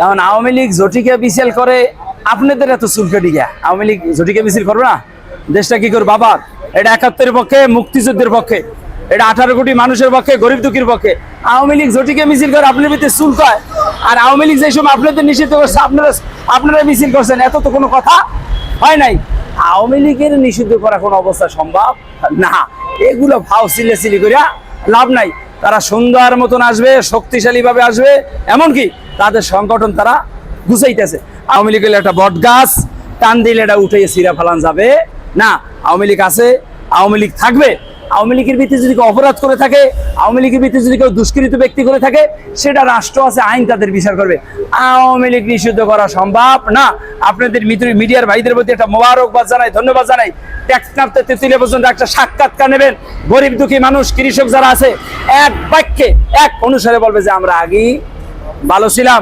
এখন আওয়ামী লীগ জটিকে মিছিল করে, আপনাদের এত চুলকানি গিয়া আওয়ামী লীগ জটিকে মিছিল করবে না? দেশটা কি করে বাবার? এটা ৭১-এর পক্ষে, মুক্তিযুদ্ধের পক্ষে, এটা 18 কোটি মানুষের পক্ষে, গরিব দুঃখীর পক্ষে। আওয়ামী লীগ জটিকে মিছিল করে আপনার ভিতরে চুলকায়, আর আওয়ামী লীগ যে সময় আপনাদের নিষিদ্ধ করছে আপনারা মিছিল করছেন, এত তো কোনো কথা হয় নাই। আওয়ামী লীগের নিষিদ্ধ করা কোনো অবস্থা সম্ভব না। এগুলো ভাও সিলেসিলি করিয়া লাভ নাই। তারা সুন্দর মতন আসবে, শক্তিশালী ভাবে আসবে, এমনকি তাদের সংগঠন তারা গুছাইতেছে। আওয়ামী লীগের একটা বট গাছ টান দিলে এটা উঠে সিরা ফালান যাবে না। আওয়ামী লীগ আছে, আওয়ামী লীগ থাকবে। আওয়ামী লীগের ভিত্তিতে যদি কেউ অপরাধ করে থাকে, আওয়ামী লীগের ভিত্তিতে যদি কেউ দুষ্কৃত ব্যক্তি করে থাকে, সেটা রাষ্ট্র আছে, আইন তাদের বিচার করবে। আওয়ামী লীগ নিষিদ্ধ করা সম্ভব না। আপনাদের মিডিয়ার ভাইদের প্রতি একটা মোবারকবাদ জানাই, ধন্যবাদ জানাই। টেকনাফ থেকে তেঁতুলিয়া পর্যন্ত একটা সাক্ষাৎকার নেবেন, গরিব দুঃখী মানুষ, কৃষক যারা আছে, এক বাক্যে এক অনুসারে বলবে যে আমরা আগেই ভালো ছিলাম।